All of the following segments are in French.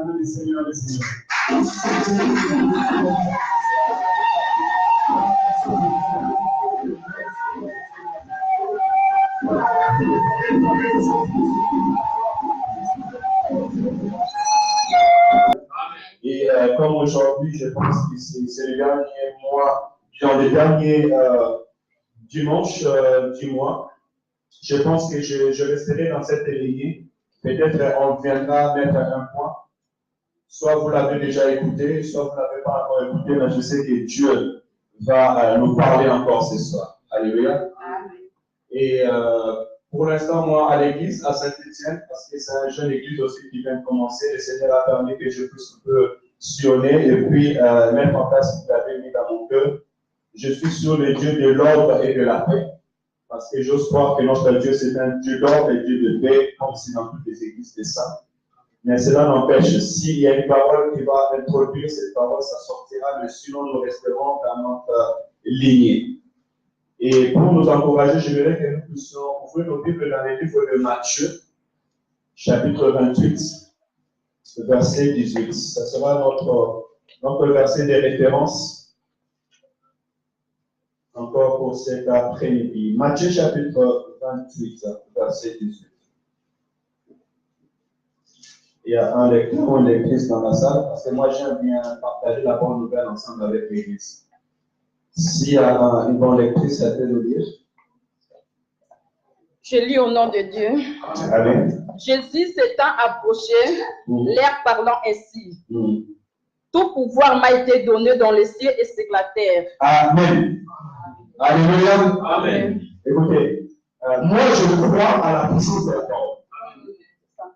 Le Seigneur, le Seigneur. Et comme aujourd'hui, je pense que c'est le dernier mois, le dernier dimanche du mois, je pense que je resterai dans cette lignée. Peut-être on viendra mettre un point. Soit vous l'avez déjà écouté, soit vous ne l'avez pas encore écouté, mais je sais que Dieu va nous parler encore ce soir. Alléluia. Et pour l'instant, moi, à l'église, à Saint-Étienne, parce que c'est un jeune église aussi qui vient de commencer, le Seigneur a permis que je puisse un peu sillonner et puis mettre en place ce qu'il avait mis dans mon cœur. Je suis sur le Dieu de l'ordre et de la paix. Parce que j'ose croire que notre Dieu, c'est un Dieu d'ordre et Dieu de paix, comme c'est dans toutes les églises de ça. Mais cela n'empêche, s'il y a une parole qui va introduire cette parole, ça sortira, mais sinon nous resterons dans notre lignée. Et pour nous encourager, j'aimerais que nous puissions ouvrir nos Bibles dans les livres de Matthieu, chapitre 28, verset 18. Ça sera notre verset de référence encore pour cet après-midi. Matthieu, chapitre 28, verset 18. Il y a un lecteur ou une lectrice dans la salle, parce que moi j'aime bien partager la bonne nouvelle ensemble avec l'église. S'il y a une bonne lectrice, elle peut nous dire. Je lis au nom de Dieu. Amen. Jésus s'étant approché, l'air parlant ainsi. Tout pouvoir m'a été donné dans les cieux et sur la terre. Amen. Alléluia. Amen. Écoutez, moi je crois à la puissance de la parole.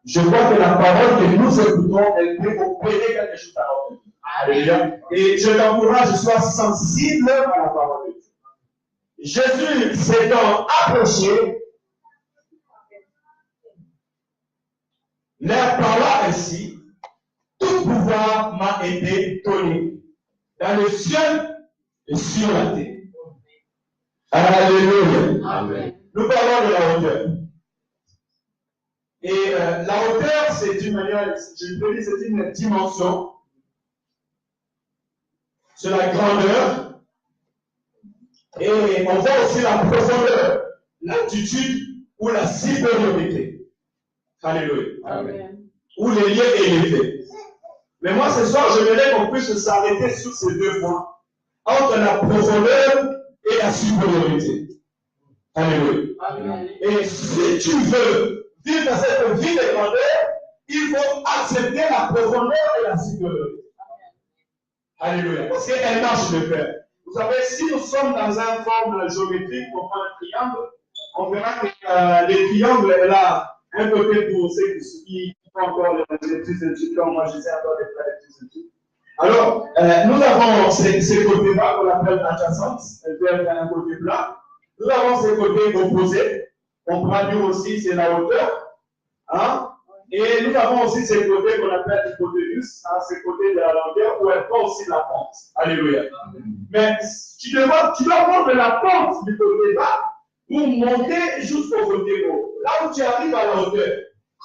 Je crois que la parole que nous écoutons, elle peut opérer quelque chose à notre vie. Alléluia. Et je t'encourage, je sois sensible à la parole de Dieu. Jésus s'étant approché, leur parla ainsi, tout pouvoir m'a été donné dans le ciel et sur la terre. Alléluia. Amen. Nous parlons de la hauteur. Et la hauteur, c'est une manière, je peux dire, c'est une dimension. C'est la grandeur. Et on voit aussi la profondeur, l'altitude ou la supériorité. Alléluia. Amen. Ou les lieux élevés. Mais moi, ce soir, j'aimerais qu'on puisse s'arrêter sur ces deux points. Entre la profondeur et la supériorité. Alléluia. Amen. Et si tu veux vivre dans cette vie de grandeur, il faut accepter la profondeur et la supériorité. Alléluia. Parce qu'elle marche de pair. Vous savez, si nous sommes dans une forme géométrique, on prend un triangle, on verra que le triangle est là, un peu près pour ceux qui font encore les petites études, comme moi j'essaie encore de faire les petites études. Alors, nous avons ces côtés-là qu'on appelle adjacentes, elles viennent d'un côté plat. Nous avons ces côtés opposés. On traduit aussi, c'est la hauteur. Hein? Et nous avons aussi ces côtés qu'on appelle l'hypoténuse, hein, ces côtés de la longueur, où elle prend aussi la pente. Alléluia. Mais tu dois prendre la pente du côté bas pour monter jusqu'au côté haut. Là où tu arrives à la hauteur.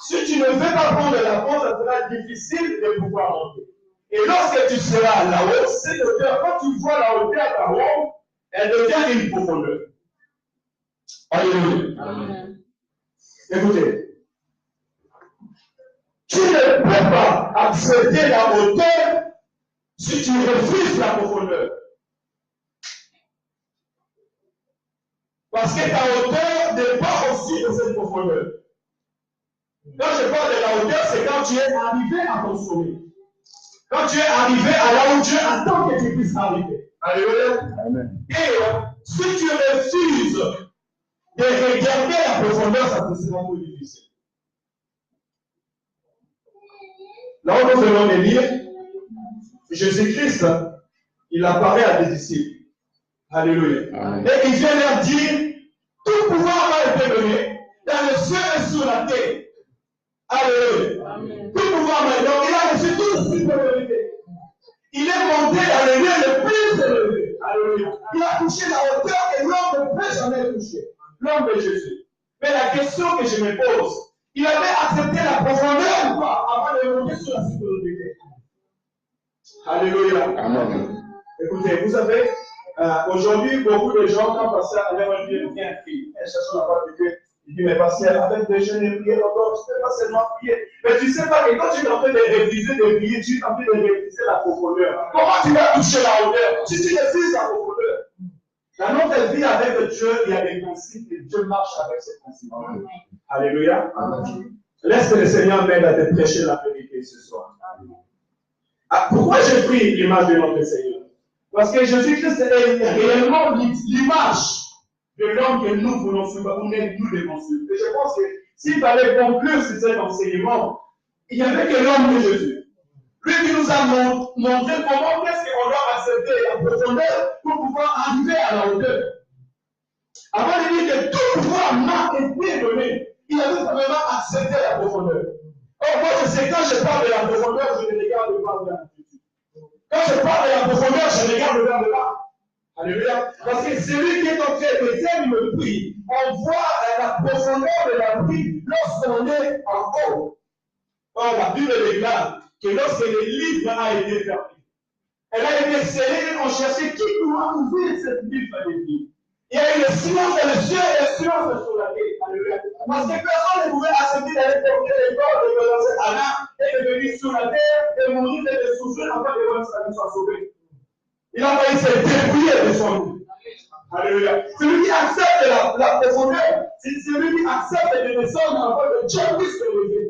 Si tu ne veux pas prendre la pente, ça sera difficile de pouvoir monter. Et lorsque tu seras là-haut, cette hauteur, quand tu vois la hauteur là-haut, elle devient une profondeur. Alléluia. Amen. Écoutez, tu ne peux pas accepter la hauteur si tu refuses la profondeur. Parce que ta hauteur dépend aussi de cette profondeur. Quand je parle de la hauteur, c'est quand tu es arrivé à ton sommet. Quand tu es arrivé à là où Dieu attend que tu puisses arriver. Alléluia. Amen. Et si tu refuses de regarder la profondeur, ça te sera plus difficile. Là où nous venons de lire, Jésus-Christ, il apparaît à des disciples. Alléluia. Amen. Et il vient leur dire, tout pouvoir m'a été donné dans le ciel et sur la terre. Alléluia. Amen. Tout pouvoir m'a été donné. Donc il a reçu toute supériorité. Il est monté dans le lieu le plus élevé. Alléluia. Il a touché la hauteur que l'homme ne peut jamais toucher. L'homme de Jésus. Mais la question que je me pose, il avait accepté la profondeur ou pas avant de monter sur la supériorité? l'autorité. Alléluia. Amen. Écoutez, vous savez, aujourd'hui, beaucoup de gens, quand pasteur avec Dieu vient prier, elles cherchent la parole de Dieu. Il dit, mais pasteur, avec des jeunes et prier encore, tu ne peux pas seulement prier. Mais tu ne sais pas que quand tu es en train de réviser, de prier, tu es en train de réviser la profondeur. Comment tu vas toucher la hauteur si tu révises la profondeur? Dans notre vie avec Dieu, il y a des principes et Dieu marche avec ces principes. Amen. Alléluia. Amen. Laisse que le Seigneur m'aide à te prêcher la vérité ce soir. Pourquoi j'ai pris l'image de notre Seigneur? Parce que Jésus-Christ est réellement l'image de l'homme que nous voulons suivre, ou même nous devons suivre. Et je pense que s'il fallait conclure sur cet enseignement, il n'y avait que l'homme de Jésus. Lui qui nous a montré comment est-ce qu'on doit accepter la profondeur pour pouvoir arriver à la hauteur. Avant de dire que tout pouvoir m'a été donné, il avait vraiment accepté la profondeur. Or, moi, je sais, quand je parle de la profondeur, je ne regarde pas vers l'altitude. Quand je parle de la profondeur, je regarde vers le bas. Alléluia. Parce que celui qui est en train de faire une pluie, on voit la profondeur de la pluie lorsqu'on est en haut. Or, la Bible déclare que lorsque le livre a été fermé, elle a été scellée et on cherchait qui pourra ouvrir cette livre de vie. Il y a eu le silence dans le ciel et le silence sur la terre. Alléluia. Parce que personne ne pouvait accepter d'aller porter les corps de lancer à l'âme et de venir sur la terre et mourir et de souffrir afin que votre salut soit sauvé. Il a envoyé ses dépouiller de son vie. Alléluia. Celui qui accepte la profondeur, c'est celui qui accepte de descendre afin que Dieu puisse le lever.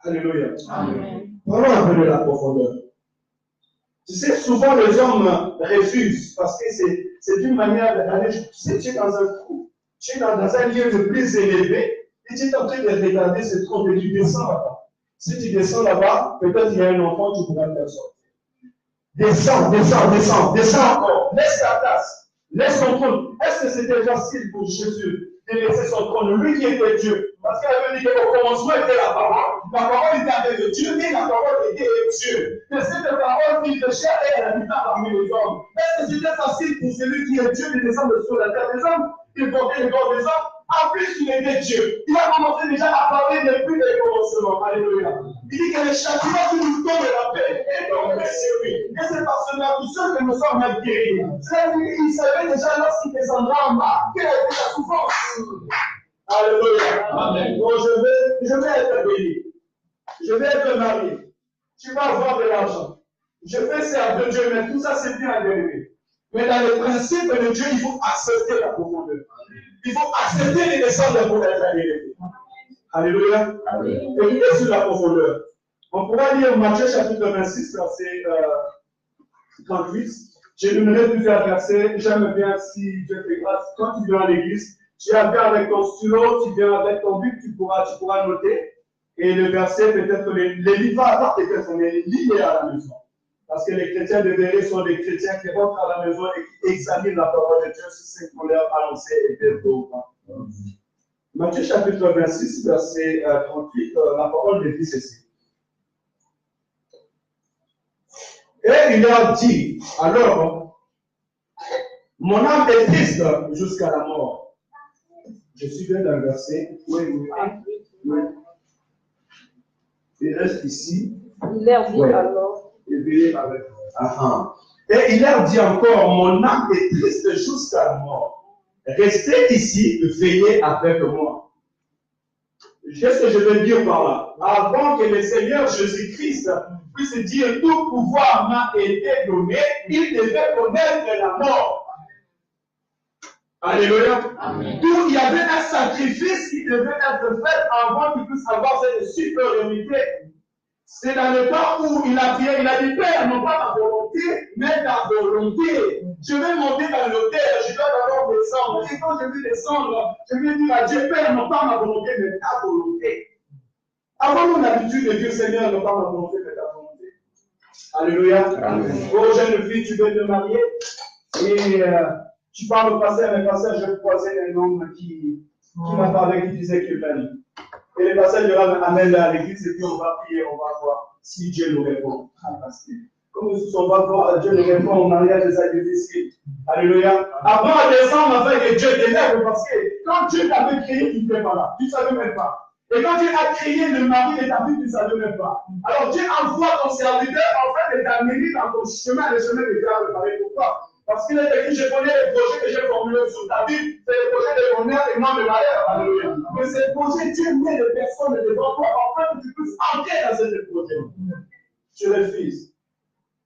Alléluia. Amen. Parlons un peu de la profondeur. Tu sais, souvent les hommes refusent parce que c'est une manière d'aller. Tu sais, tu es dans un trou, tu es dans un lieu le plus élevé et tu es en train de regarder ce trou et tu descends là-bas. Si tu descends là-bas, peut-être il y a un enfant, tu pourras le faire sortir. Descends encore. Laisse ta place. Laisse ton trône. Est-ce que c'était facile pour Jésus de laisser son trône, lui qui était Dieu? Parce qu'il avait dit qu'au commencement était la parole était avec Dieu, mais la parole était Dieu. Mais cette parole qui de chair et elle habitait parmi les hommes. Est-ce que c'était facile pour celui qui est Dieu de descendre sur la terre des hommes? Il portait le corps des hommes. En plus, il était Dieu. Il a commencé déjà à parler depuis le commencement. Alléluia. Il dit que le châtiment qui nous donne la paix est tombé sur lui. Et c'est par cela tout seul que nous sommes guéris. C'est-à-dire qu'il savait déjà lorsqu'il descendra en bas quelle était la souffrance. Alléluia. Amen. Donc je vais être béni. Je vais être marié. Tu vas avoir de l'argent. Je vais servir de Dieu, mais tout ça c'est bien agréé. Mais dans le principe de Dieu, il faut accepter la profondeur. Il faut accepter les descendre pour être élevé. Alléluia. Écoutez sur la profondeur. On pourra lire Matthieu chapitre 26, verset 38. J'énumérerai plusieurs versets. J'aime bien si Dieu fait grâce. Quand tu viens à l'église, tu viens avec ton stylo, tu viens avec ton bic, tu pourras noter. Et le verset, peut-être, les livres à part, peut-être, on est liés à la maison. Parce que les chrétiens de vérité sont des chrétiens qui rentrent à la maison et qui examinent la parole de Dieu si c'est pour leur annoncer et dire ou pas. Matthieu chapitre 26, verset 38, la parole de dit ceci. Et il leur dit, alors, mon âme est triste jusqu'à la mort. Je suis bien dans le verset. Oui. Il reste ici. Il leur dit alors. Et il leur dit encore, mon âme est triste jusqu'à la mort. Restez ici, veillez avec moi. Qu'est-ce que je veux dire par là? Avant que le Seigneur Jésus-Christ puisse dire tout pouvoir m'a été donné, il devait connaître la mort. Alléluia. D'où il y avait un sacrifice qui devait être fait avant qu'il puisse avoir cette supériorité. C'est dans le temps où il a prié, il a dit, Père, non pas ma volonté, mais ta volonté. Je vais monter dans l'autel, je dois d'abord descendre. Et quand je vais descendre, je vais dire à Dieu, Père, non pas ma volonté, mais ta volonté. Avons-nous l'habitude de dire, Seigneur, non pas ma volonté, mais ta volonté. Alléluia. Oh, jeune fille, tu veux te marier et tu parles au passé, mais passé, je croisais un homme qui m'a parlé, qui disait qu'il m'aime. Et le passage de l'âme amène à l'église et puis on va prier, on va voir si Dieu nous répond. Parce que comme on va voir Dieu nous répond au mariage des difficile. Alléluia. Avant à descendre afin que Dieu t'élève parce que quand Dieu t'avait créé, tu n'étais pas là. Tu ne savais même pas. Et quand Dieu a créé le mari de ta vie, tu ne savais même pas. Alors Dieu envoie ton serviteur en fait de t'amener dans ton chemin, le chemin que Dieu a préparé pour toi. Parce qu'il est dit, je connais les projets que j'ai formulés sur ta vie, c'est les projets de bonheur et non de malheur. Alléluia. Mais ces projets, Dieu met des personnes devant toi afin que tu puisses entrer dans ces projets. Tu refuses.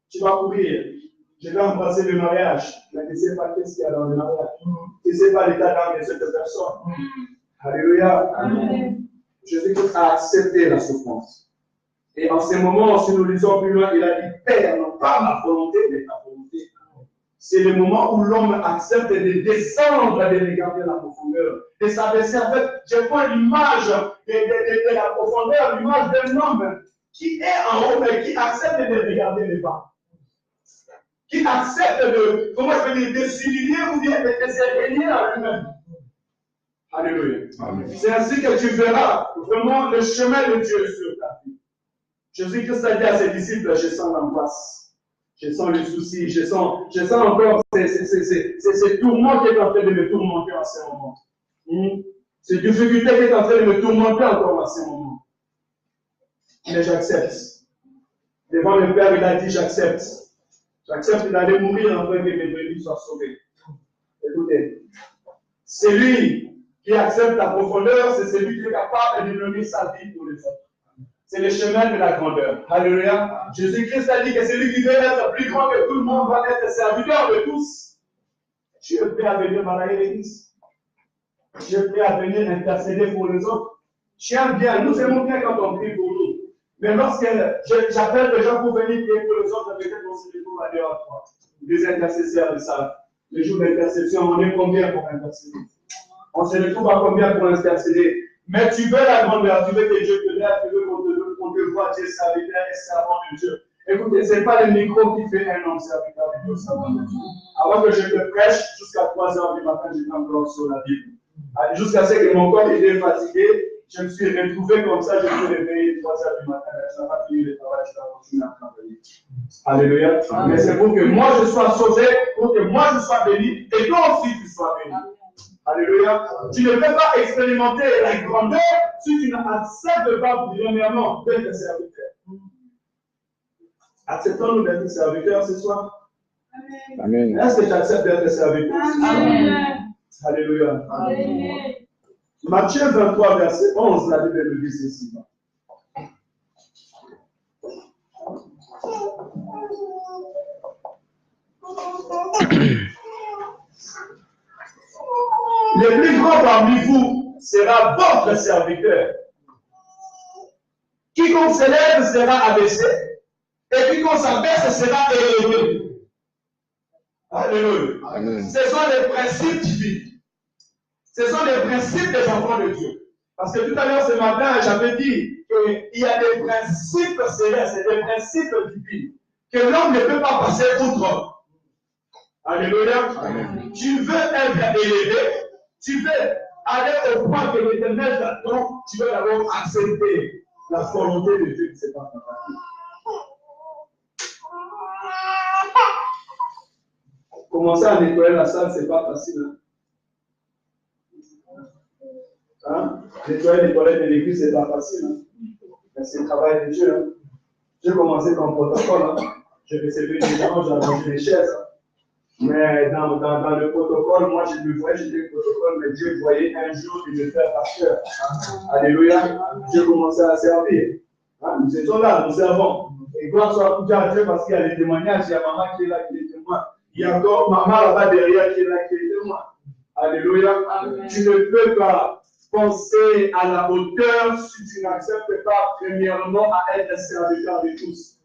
Tu vas courir. Je vais embrasser le mariage. Mais tu ne sais pas qu'est-ce qu'il y a dans le mariage. Tu ne sais pas l'état d'âme de cette personne. Alléluia. Amen. Jésus-Christ a accepté la souffrance. Et en ce moment, si nous lisons plus loin, il a dit, Père, non pas ma volonté, mais ta volonté. C'est le moment où l'homme accepte de descendre, de regarder la profondeur, de s'abaisser. En fait, je vois l'image de la profondeur, l'image d'un homme qui est en haut, mais qui accepte de regarder les bas. Qui accepte de, comment je peux dire, de s'humilier ou bien de se régner à lui-même. Alléluia. C'est ainsi que tu verras vraiment le chemin de Dieu sur ta vie. Jésus-Christ a dit à ses disciples, je sens l'angoisse. Je sens le souci, je sens encore ces tourments qui est en train de me tourmenter en ce moment. Ces difficultés qui est en train de me tourmenter encore en ce moment. Mais j'accepte. Devant le Père, il a dit, j'accepte. J'accepte d'aller mourir afin que mes brebis soient sauvées. Écoutez, c'est lui qui accepte la profondeur, c'est celui qui est capable de donner sa vie pour les autres. C'est le chemin de la grandeur. Alléluia. Jésus-Christ a dit que celui qui veut être plus grand que tout le monde va être serviteur de tous. Tu es prêt à venir malayer l'église. Tu es prêt à venir intercéder pour les autres. Tu aimes bien. Nous aimons bien quand on prie pour nous. Mais lorsque j'appelle les gens pour venir prier pour les autres, peut-être qu'on se retrouve à dehors. Des intercesseurs de ça. Les jours d'intercession, on est combien pour intercéder? On se retrouve à combien pour intercéder? Mais tu veux la grandeur, tu veux que Dieu te lève, tu veux qu'on te voit, tu es serviteur et servant de Dieu. Écoutez, ce n'est pas le micro qui fait un homme serviteur de Dieu, servant de Dieu. Avant que je te prêche, jusqu'à 3 heures du matin, j'étais encore sur la Bible. Jusqu'à ce que mon corps était fatigué, je me suis retrouvé comme ça, je me suis réveillé 3 heures du matin, je n'ai pas fini le travail, je vais continuer à travailler. Alléluia. Amen. Mais c'est pour que moi je sois sauvé, pour que moi je sois béni, et toi aussi tu sois béni. Alléluia. Tu ne peux pas expérimenter la grandeur si tu n'acceptes pas premièrement d'être serviteur. Acceptons-nous d'être serviteurs ce soir. Amen. Est-ce que tu acceptes d'être serviteur? Amen. Alléluia. Amen. Matthieu 23, verset 11, la Bible nous dit ceci. Le plus grand parmi vous sera votre serviteur. Quiconque s'élève sera abaissé, et quiconque s'abaisse sera élevé. Alléluia. Amen. Ce sont les principes divins. Ce sont les principes des enfants de Dieu. Parce que tout à l'heure, ce matin, j'avais dit qu'il y a des principes célestes, des principes divins, que l'homme ne peut pas passer outre. Alléluia. Amen. Tu veux être élevé, tu veux aller au point que l'Éternel t'attend, tu veux d'abord accepter la volonté de Dieu qui s'est pas facile. Commencer à nettoyer la salle, c'est pas facile. Hein? Nettoyer les toilettes de l'église, c'est pas facile. Mais c'est le travail de Dieu. J'ai commencé comme protocole. J'ai recevais des gens, j'ai arrangé les chaises. Mais dans le protocole, moi je me voyais, j'étais le protocole, mais Dieu voyait un jour de me faire pasteur. Alléluia. J'ai commencé à servir. Hein? Nous étions là, nous servons. Et gloire soit à Dieu parce qu'il y a des témoignages, il y a maman qui est là, qui est témoin. Il y a encore maman là-bas derrière qui est là, qui est témoin. Alléluia. Amen. Tu ne peux pas penser à la hauteur si tu n'acceptes pas premièrement à être serviteur de tous.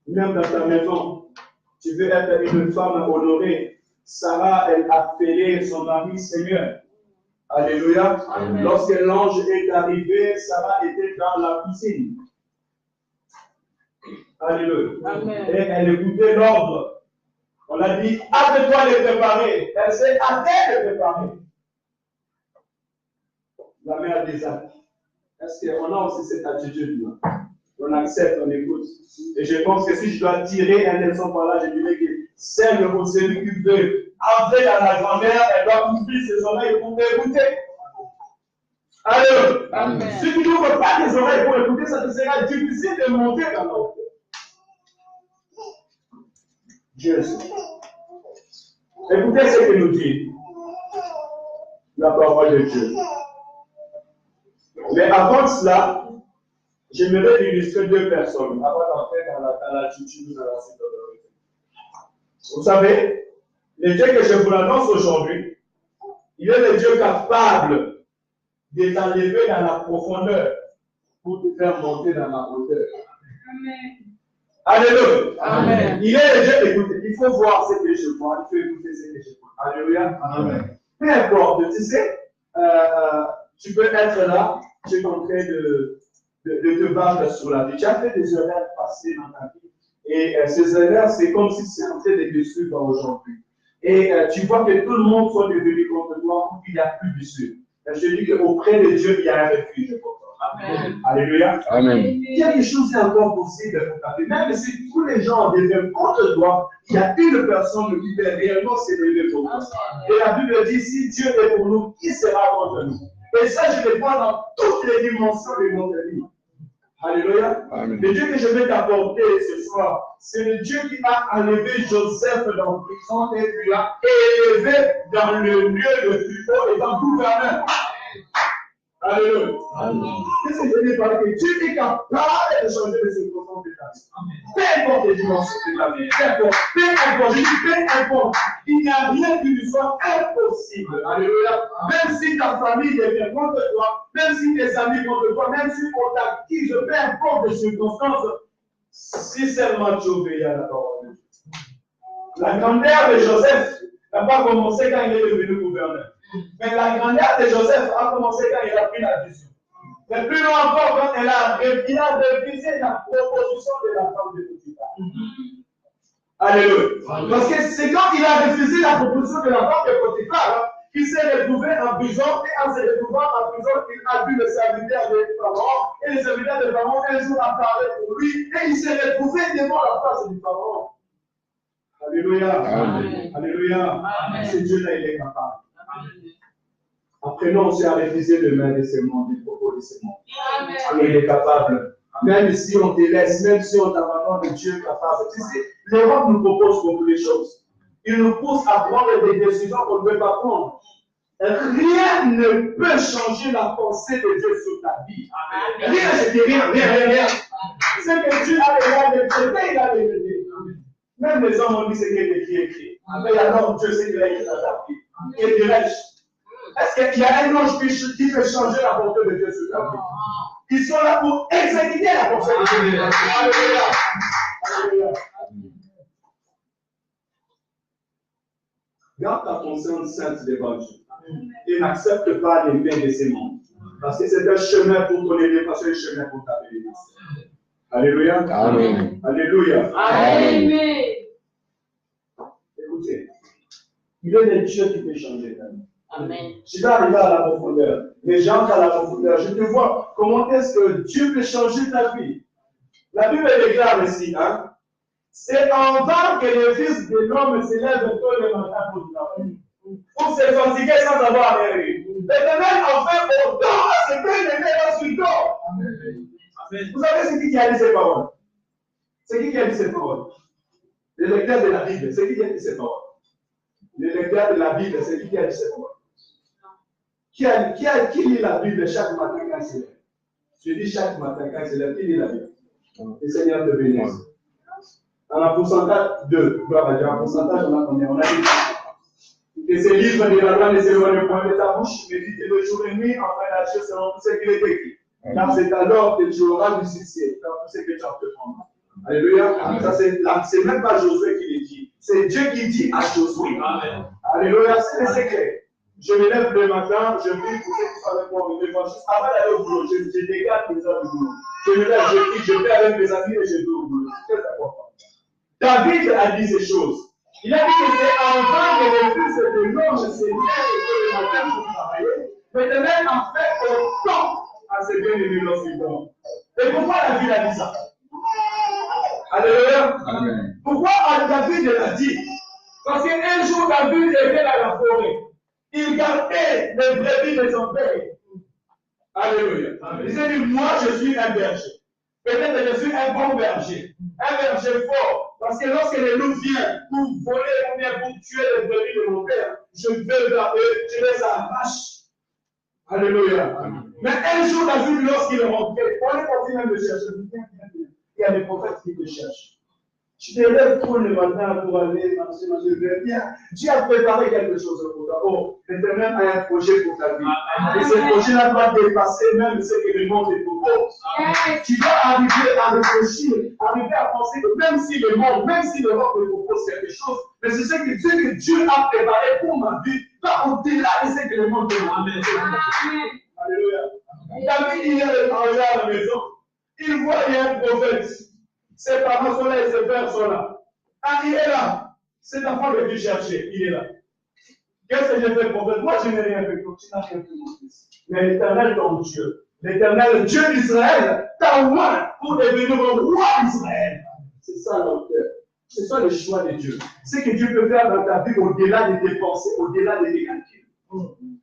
Même dans ta maison, tu veux être une femme honorée. Sarah, elle a appelé son mari Seigneur. Alléluia. Amen. Lorsque l'ange est arrivé, Sarah était dans la cuisine. Alléluia. Amen. Et elle écoutait l'ordre. On a dit, hâte-toi de préparer. Elle s'est hâtée de préparer. La mère d'Isaac. Est-ce qu'on a aussi cette attitude-là? On accepte, on écoute. Et je pense que si je dois tirer un leçon par là, je dirais que c'est celui qui veut entrer dans la grand-mère, elle doit ouvrir ses oreilles pour écouter. Alors, si tu n'ouvres pas tes oreilles pour écouter, ça te sera difficile de monter dans la hauteur. Dieu sait. Écoutez ce que nous dit la parole de Dieu. Mais avant cela, j'aimerais illustrer deux personnes avant d'entrer dans l'attitude ou dans la sécurité. Vous savez, le Dieu que je vous annonce aujourd'hui, il est le Dieu capable de t'enlever dans la profondeur pour te faire monter dans la hauteur. Amen. Alléluia. Amen. Il est le Dieu, écoutez, il faut voir ce que je vois, il faut écouter ce que je vois. Alléluia. Amen. Peu importe, tu sais, tu peux être là, tu es en train de te battre sur la vie. Tu as fait des erreurs passées dans ta vie. Et ces erreurs, c'est comme si c'est en train de te suivre aujourd'hui. Et tu vois que tout le monde soit devenu contre toi, il n'y a plus d'issue. Je te dis qu'auprès de Dieu, il y a un refuge pour toi. Amen. Alléluia. Amen. Il y a des choses qui sont encore possibles pour ta vie. Même si tous les gens deviennent contre toi, il y a une personne qui peut réellement s'élever pour toi. Et la Bible dit, si Dieu est pour nous, qui sera contre nous? Et ça, je le vois dans toutes les dimensions de notre vie. Alléluia. Amen. Le Dieu que je vais t'apporter ce soir, c'est le Dieu qui a enlevé Joseph dans la prison et lui a élevé dans le lieu le plus haut et dans le gouverneur. Alléluia. Qu'est-ce que je dis par là? Que Dieu est capable de changer les circonstances de ta vie. Peu importe les dimensions de ta vie. Peu importe. Il n'y a rien qui lui soit impossible. Alléluia. Même si ta famille devient contre toi, même si tes amis contre toi, même si on t'accuse, peu importe les circonstances, si seulement tu obéis à la parole de Dieu. La grandeur de Joseph n'a pas commencé quand il est devenu gouverneur. Mais la grandeur de Joseph a commencé quand il a pris la vision. Mais plus loin encore, quand il a refusé la proposition de la femme de Potiphar. Alléluia. Parce que c'est quand il a refusé la proposition de la femme de Potiphar qu'il s'est retrouvé en prison, et en se retrouvant en prison, il a vu le serviteur de Pharaon, et le serviteur de Pharaon un jour a parlé pour lui, et il s'est retrouvé devant la face du Pharaon. Alléluia. Amen. Alléluia. Ce Dieu-là, il est capable. Apprenons aussi à refuser le mal de ce monde, les propos de ce monde. Il est capable. Même si on te laisse, même si on t'abandonne, Dieu est capable. Tu sais, l'Europe nous propose beaucoup de choses. Il nous pousse à prendre des décisions qu'on ne peut pas prendre. Rien ne peut changer la pensée de Dieu sur ta vie. Rien, je dis rien. C'est que Dieu a déjà décrété, il a décrété. Même les hommes ont dit ce qui est écrit. Mais alors Dieu sait qu'il a écrit dans ta vie. Et dirais-je, est-ce qu'il y a un ange qui peut changer la pensée de Dieu sur ta vie? Ils sont là pour exécuter la pensée de Dieu. Alléluia. Alléluia. Garde ta conscience sainte devant Dieu. Et n'accepte pas les biens de ces mondes. Parce que c'est un chemin pour ton élévation, un chemin pour ta bénédiction. Alléluia. Amen. Alléluia. Amen. Écoutez, il est le Dieu qui peut changer ta vie. Amen. Je vais arriver à la profondeur. Mais j'entre à la profondeur. Je te vois comment est-ce que Dieu peut changer ta vie. La Bible déclare ici, hein. C'est en vain que le Fils de l'homme se lève tôt le matin pour travailler. Pour se fatiguer sans avoir rien eu. L'Éternel en fait autant à ce que l'Éternel ensuite dort. Vous savez c'est qui a dit ces paroles? C'est qui a dit ces paroles? Le lecteur de la Bible, c'est qui a dit ces paroles? Le lecteur de la Bible, c'est qui a dit ces paroles? Qui lit la Bible chaque matin quand il se lève? Je dis chaque matin quand il se lève, qui lit la Bible? Le Seigneur te bénisse. En pourcentage de, en pourcentage, on a combien? On a dit que ces livres de la loi ne s'éloignent point de ta bouche, médite le jour et nuit en train d'agir selon tout ce qu'il est écrit. Car c'est alors que tu auras du succès dans tout ce que tu entreprendras. Alléluia. C'est même pas Josué qui le dit. C'est Dieu qui dit à Josué. Amen. Alléluia. C'est le secret. Je me lève le matin, je prie pour ceux qui sont avec moi, mais juste avant d'aller au boulot, je dégage mes heures de boulot. Je me lève, je prie, je vais avec mes amis et je vais au boulot. C'est très important. David a dit ces choses. Il a dit que c'est en vain que le Fils de l'homme se lève le matin pour travailler, mais de même en fait autant à ses bien-aimés lorsqu'ils dorment. Et pourquoi David a dit ça? Alléluia. Pourquoi David l'a dit? Parce qu'un jour, David était dans la forêt. Il gardait les brebis de son père. Alléluia. Il s'est dit, moi, je suis un berger. Peut-être que je suis un bon berger. Un berger fort. Parce que lorsque les loups viennent pour voler ou bien pour tuer les brebis de mon père, je vais vers eux, je les arrache. Alléluia. Mais un jour, David, lorsqu'il est rentré, on est parti même le chercher. Il y a des prophètes qui te cherchent. Tu te lèves tôt le matin pour aller manger bien. Dieu a préparé quelque chose pour toi. Oh, l'Éternel a un projet pour ta vie. Et ce projet-là doit dépasser même ce que le monde te propose. Tu dois arriver à réfléchir, arriver à penser que même si le monde, même si l'Europe te propose quelque chose, mais c'est ce que Dieu a préparé pour ma vie, va au-delà de ce que le monde te propose. Alléluia. David, il est arrivé à la maison. Il voit, il y a un prophète. Ses parents sont là et ses pères sont là. Ah, il est là. Cet enfant que tu cherchais, il est là. Qu'est-ce que j'ai fait, prophète? Moi, je n'ai rien fait. Tu n'as rien fait, mon fils. Mais l'Éternel, ton Dieu, l'Éternel, Dieu d'Israël, t'a oint pour devenir le roi d'Israël. C'est ça l'auteur. C'est ça le choix de Dieu. C'est que Dieu peut faire dans ta vie au-delà de tes pensées, au-delà de tes calculs.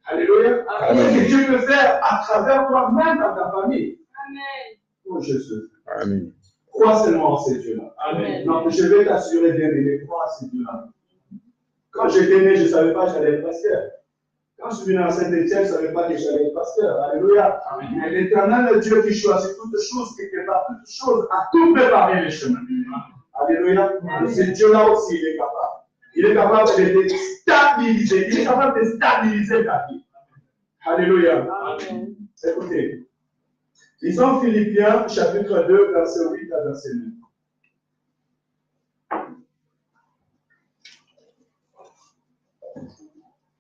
Alléluia. C'est que Dieu peut faire à travers toi, même dans ta famille. Amen. Oh Jésus. Amen. Crois seulement en ces dieux-là. Amen. Donc, je vais t'assurer, bien aimé, crois en ces dieux-là. Quand j'étais né, je ne savais pas que j'allais être pasteur. Quand je suis venu à Saint-Étienne, je ne savais pas que j'allais être pasteur. Alléluia. Amen. Mais l'Éternel, le Dieu qui choisit toutes choses, qui prépare toutes choses, a tout préparé les chemins. Alléluia. Ce Dieu-là aussi, il est capable. Il est capable de te stabiliser. Il est capable de stabiliser ta vie. Alléluia. Amen. Écoutez. Lisons Philippiens, chapitre 2, verset 8 à verset 9.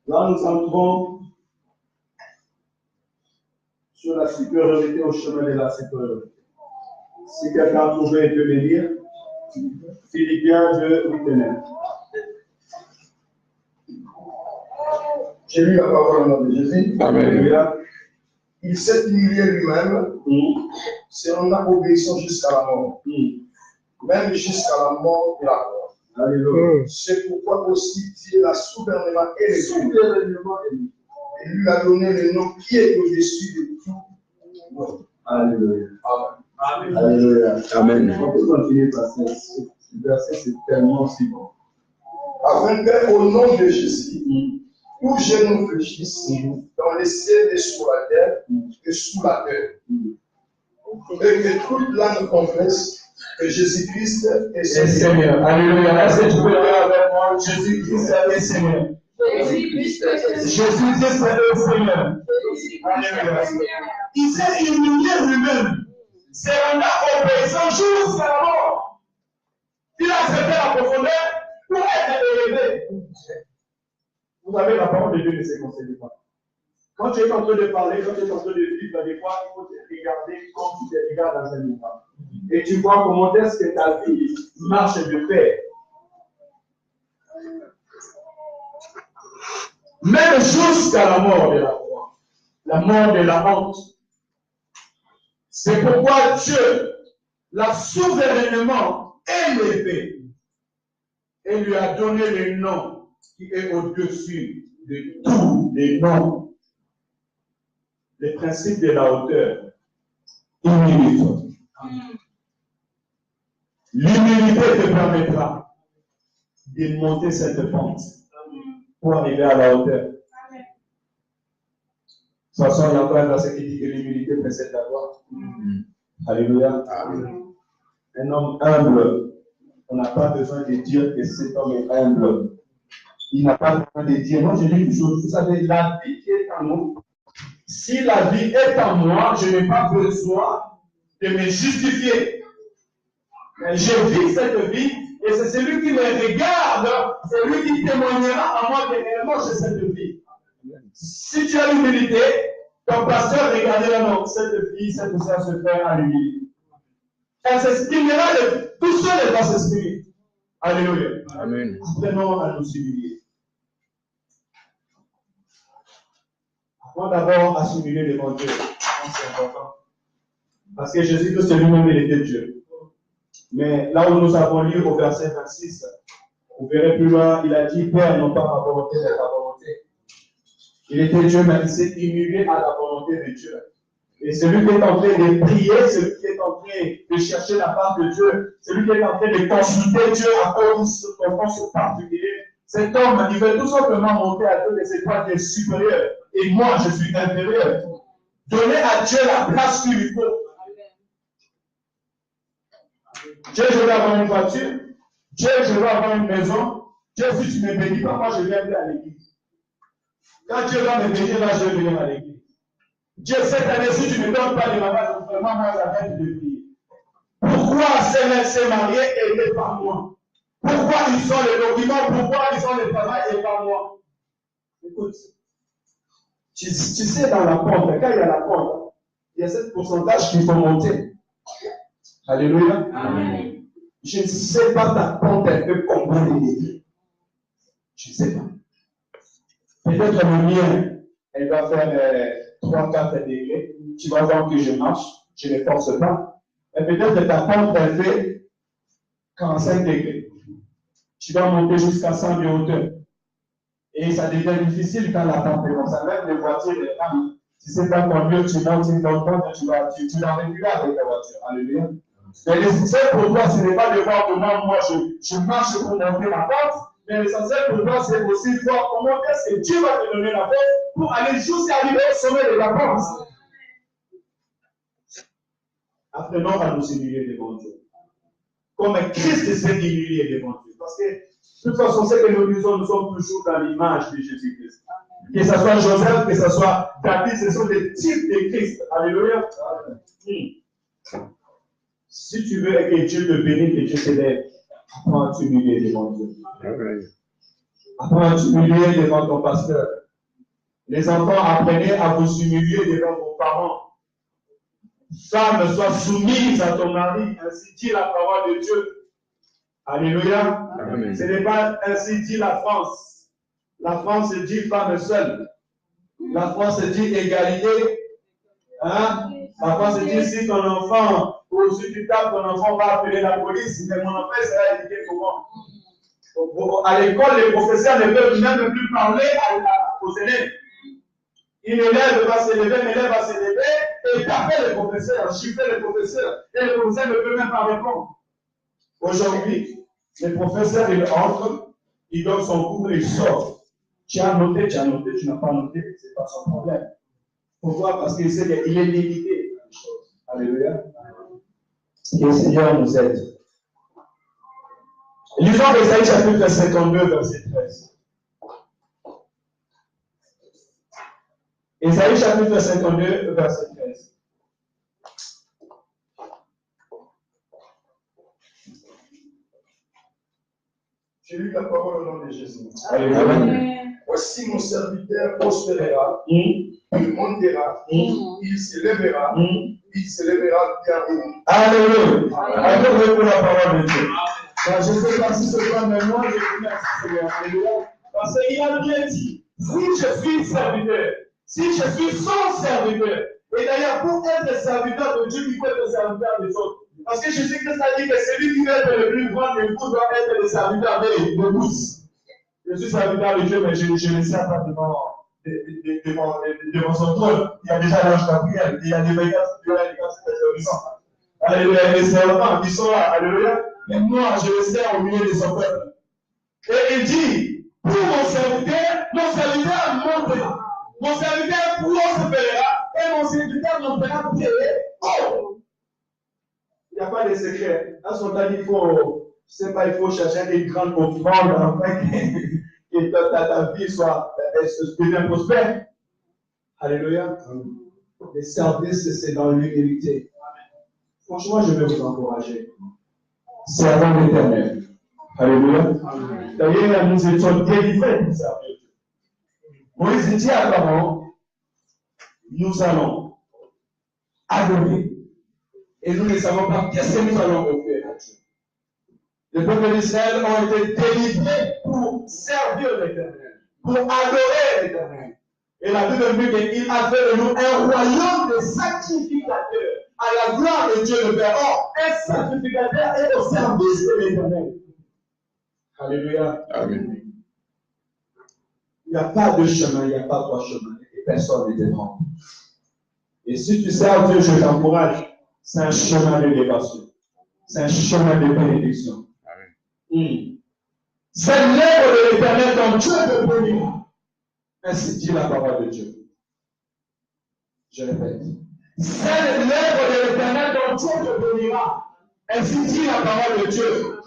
Là, nous entrons sur la supériorité au chemin de la supériorité. Si quelqu'un a trouvé, il peut le lire. Philippiens 2, 8 et 9. J'ai lu la parole au nom de Jésus. Amen. Il s'est humilié lui-même, selon la obéissance jusqu'à la mort, même jusqu'à la mort de la croix. Alléluia. C'est pourquoi aussi Dieu l'a souverainement élevé. Et lui a donné le nom qui est au-dessus de tout. Alléluia. Amen. Alléluia. Amen. On peut continuer parce que ce verset c'est tellement si bon. Afin qu'au nom de Jésus, où je nous fléchisse, dans les cieux et sur la terre, et sous la terre. Et que toute langue confesse que Jésus-Christ est Seigneur. Alléluia. Est-ce que tu peux dire avec moi, Jésus-Christ est Seigneur? Jésus-Christ est Seigneur. Jésus-Christ est Seigneur. Alléluia. Il s'est humilié lui-même. C'est un obéissant jusqu'à la mort. Il a accepté la profondeur pour être élevé. Vous avez la parole de Dieu ne se concède pas. Quand tu es en train de parler, quand tu es en train de vivre, des fois, il faut te regarder comme tu te regardes dans un miroir. Et tu vois comment est-ce que ta vie marche de paix. Même jusqu'à la mort de la croix, la mort de la honte. C'est pourquoi Dieu l'a souverainement élevé et lui a donné le nom qui est au-dessus de tous les noms. Le principe de la hauteur. Humilité. L'humilité te permettra de monter cette pente pour arriver à la hauteur. De toute façon, il y a encore un verset qui dit que l'humilité précède la gloire. Alléluia. Amen. Un homme humble, on n'a pas besoin de dire que cet homme est humble. Il n'a pas besoin de dire. Moi, je dis une chose. Vous savez, la vie qui est en nous, si la vie est en moi, je n'ai pas besoin de me justifier. Mais je vis cette vie et c'est celui qui me regarde, c'est lui qui témoignera à moi que réellement j'ai cette vie. Si tu as l'humilité, ton pasteur regardera, non, cette vie, cette ça se fait à l'humilité. Elle s'estimera tout seul dans ce spirit. Alléluia. Amen. Apprenons à nous humilier. Avant d'abord assimiler devant Dieu, c'est important. Parce que Jésus-Christ lui-même, il était Dieu. Mais là où nous avons lu au verset 26, Vous verrez plus loin, il a dit, Père, non pas ma volonté, mais ta volonté. Il était Dieu, mais il s'est humilié à la volonté de Dieu. Et celui qui est en train de prier, celui qui est en train de chercher la part de Dieu, celui qui est en train de consulter Dieu à cause de son fonction particulier, cet homme, il veut tout simplement monter à Dieu et c'est toi qui es supérieur. Et moi, je suis inférieur. Donnez à Dieu la place qu'il lui faut. Dieu, je vais avoir une voiture. Dieu, je vais avoir une maison. Dieu, si tu ne me bénis pas, moi, je viendrai à l'église. Quand Dieu va me bénir, là, je vais venir à l'église. Dieu, cette année, si tu ne me donnes pas de mariage, vraiment, moi, j'arrête de prier. Pourquoi ces mecs s'est mariés et pas moi? Pourquoi ils ont les documents? Pourquoi ils ont le travail et pas moi? Écoute, tu sais, dans la pente, quand il y a la pente, il y a ce pourcentage qu'il faut monter. Alléluia. Amen. Je ne sais pas ta pente, elle peut combien de degrés. Je ne sais pas. Peut-être le mien, elle va faire 3-4 degrés. Tu vas voir que je marche, je ne force pas. Mais peut-être que ta pente, elle fait 45 degrés. Tu vas monter jusqu'à 100 de hauteur. Et ça devient difficile quand la pente est comme ça. Même les voitures, les femmes, tu ne sais pas combien tu montes une bonne pente, tu vas réguler avec ta voiture. Alléluia. Mais l'essentiel pour toi, ce n'est pas de voir comment moi je marche pour monter ma pente, mais l'essentiel pour toi, c'est aussi de voir comment est-ce que Dieu va te donner la force pour aller jusqu'à arriver au sommet de la pente. Apprenons à nous humilier devant Dieu. Comme Christ s'est humilié devant Dieu. Parce que, de toute façon, ce que nous disons, nous sommes toujours dans l'image de Jésus-Christ. Que ce soit Joseph, que ce soit David, ce sont des types de Christ. Alléluia. Si tu veux que Dieu te bénisse, que Dieu t'aide, apprends à t'humilier devant Dieu. Apprends à t'humilier devant ton pasteur. Les enfants, apprenez à vous humilier devant vos parents. Femme, sois soumise à ton mari, ainsi dit la parole de Dieu. Alléluia. Amen. Ce n'est pas ainsi dit la France. La France dit femme seule. La France dit égalité. Hein? La France dit si ton enfant, ou si tu tapes ton enfant, va appeler la police, mais mon enfant sera éduqué comment? À l'école, les professeurs ne peuvent même plus parler aux élèves. Une élève va se lever, l'élève va se lever et taper le professeur, chiffrer le professeur. Et le professeur ne peut même pas répondre. Aujourd'hui, le professeur, il entre, il donne son cours et il sort. Tu as noté, tu n'as pas noté, ce n'est pas son problème. Pourquoi? Parce qu'il sait qu'il est limité. Alléluia. Et le Seigneur nous aide. Lisons Ésaïe chapitre 52, verset 13. Ésaïe chapitre 52, verset 13. J'ai lu la parole au nom de Jésus. Amen. Voici mon serviteur prospérera, il montera, il s'élèvera bien haut. Alléluia. Alléluia pour la parole de Dieu. Je ne sais pas si c'est toi, mais moi je dis merci Seigneur. Alléluia. Parce qu'il a bien dit, si je suis serviteur, si je suis son serviteur, et d'ailleurs pour être serviteur de Dieu, il faut être serviteur des autres. Parce que Jésus-Christ a dit que celui qui veut être le plus grand de vous doit être le serviteur de tous. Je suis serviteur de Dieu, mais je ne sers pas devant son trône. Il y a déjà l'ange Gabriel, il y a des veillards spirituels qui sont alléluia, les servants qui sont là, alléluia. Mais moi, je le sers au milieu de son peuple. Et il dit, pour mon serviteur montera. Mon serviteur prospérera et mon serviteur montera bien haut. Il n'y a pas de secret. À son temps, il faut, je ne sais pas, il faut chercher une grande offrande afin que ta vie soit devienne prospère. Alléluia. Le service, c'est dans l'humilité. Franchement, je vais vous encourager. Servons l'Éternel. Alléluia. D'ailleurs, nous étions délivrés pour servir Dieu. Moïse dit à Pharaon, nous allons adorer. Et nous ne savons pas qu'est-ce que nous allons offrir à Dieu. Les peuples d'Israël ont été délivrés pour servir l'Éternel, pour adorer l'Éternel. Et la Bible dit qu'il a fait de nous un royaume de sacrificateurs à la gloire de Dieu le Père. Or, un sacrificateur est au service de l'Éternel. Alléluia. Amen. Il n'y a pas deux chemins, il n'y a pas trois chemins. Et personne n'est grand. Et si tu sers Dieu, je t'encourage. C'est un chemin d'élévation. C'est un chemin de bénédiction. C'est l'œuvre de l'Éternel dont Dieu te bénira. Ainsi dit la parole de Dieu. Je répète. C'est l'œuvre de l'Éternel dont Dieu te bénira. Ainsi dit la parole de Dieu.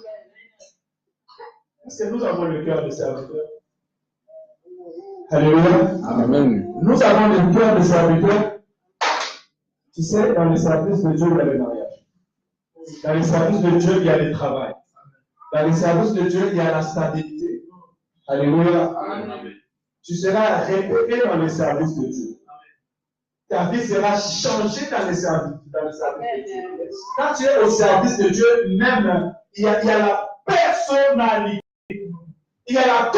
Est-ce que nous avons le cœur de serviteur? Alléluia. Amen. Nous avons le cœur de serviteur. Tu sais, dans le service de Dieu, il y a le mariage. Dans le service de Dieu, il y a le travail. Dans le service de Dieu, il y a la stabilité. Alléluia. Amen. Tu seras répété dans le service de Dieu. Ta vie sera changée dans le service de Dieu. Quand tu es au service de Dieu, même, il y a la personnalité. Il y a la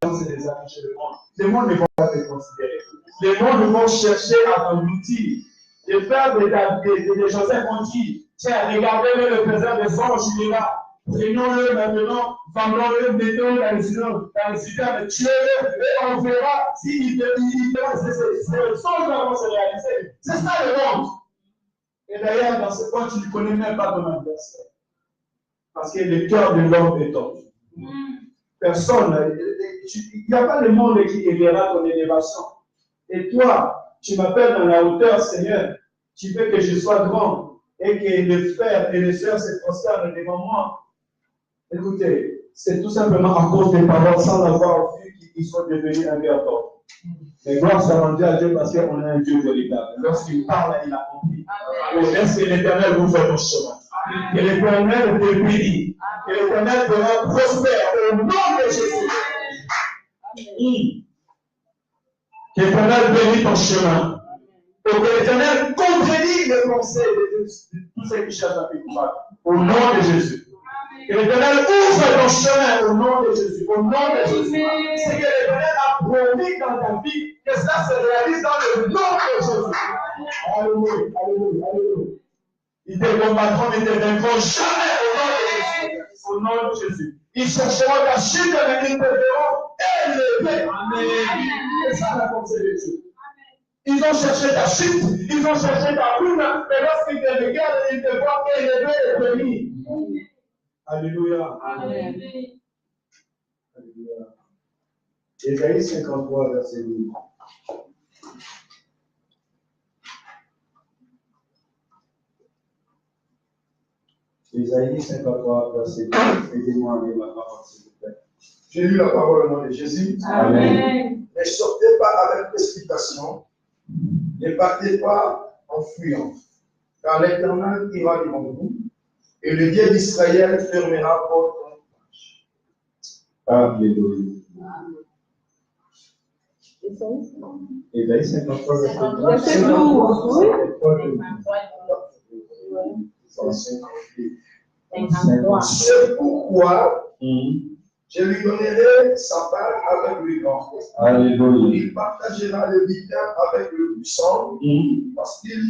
considération chez le monde. Le monde ne va pas te considérer. Le monde va chercher à t'engloutir. Les frères de Joseph ont dit, tiens, regardez-le, le présent des anges, il est là. Prenons-le maintenant, vendons-le, mettons-le dans le citerne, tuez-le, et on verra s'il le songe va se réaliser. C'est ça le monde. Et d'ailleurs, dans ce point, tu ne connais même pas ton adversaire. Parce que le cœur de l'homme est tordu. Personne, il n'y a pas de monde qui élèvera ton élévation. Et toi, tu m'appelles dans la hauteur, Seigneur. Tu veux que je sois grand et que les frères et les sœurs se prosternent devant moi. Écoutez, c'est tout simplement à cause des paroles sans avoir vu qu'ils sont devenus un cœur tordu. Mais gloire soit rendue à Dieu parce qu'on a un Dieu véritable. Lorsqu'il parle, il a compris. Laisse que l'Éternel vous fait ton chemin. Que l'Éternel te bénisse. Que l'Éternel te rende prospère au nom de Jésus. Que l'Éternel bénisse ton chemin. Et que l'Éternel contredit les pensées de tous ceux qui cherchent à te combattre. Au nom de Jésus. Que l'Éternel ouvre ton chemin au nom de Jésus. Au nom de Jésus. C'est que l'Éternel a promis dans ta vie que ça se réalise dans le nom de Jésus. Alléluia, alléluia, alléluia. Ils te combattront, mais ils ne te vaincront jamais au nom de Jésus. Au nom de Jésus. Ils chercheront ta chute, mais ils te verront élevé. Amen. C'est ça la pensée de Dieu. Ils ont cherché ta chute, ils ont cherché ta ruine, mais lorsqu'ils te regardent, ils te voient élevé et béni. Alléluia. Amen. Alléluia. Ésaïe 53, verset 12. Ésaïe 53, verset 12. Aidez-moi à lire la parole, s'il vous plaît. J'ai lu la parole au nom de Jésus. Amen. Ne sortez pas avec précipitation, ne partez pas en fuyant, car l'Éternel ira devant vous, et le Dieu d'Israël fermera votre page. Alléluia. Ésaïe 53, verset 12. C'est pourquoi je lui donnerai sa part avec le grand. Alléluia. Il partagera le butin avec le puissant, parce qu'il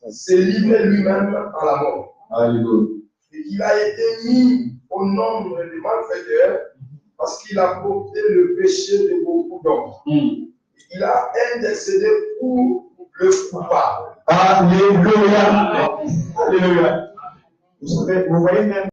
s'est livré lui-même à la mort. Alléluia. Et qu'il a été mis au nombre des malfaiteurs, parce qu'il a porté le péché de beaucoup d'hommes. Il a intercédé pour le coupable. Alléluia. Alléluia. Vous savez, vous voyez même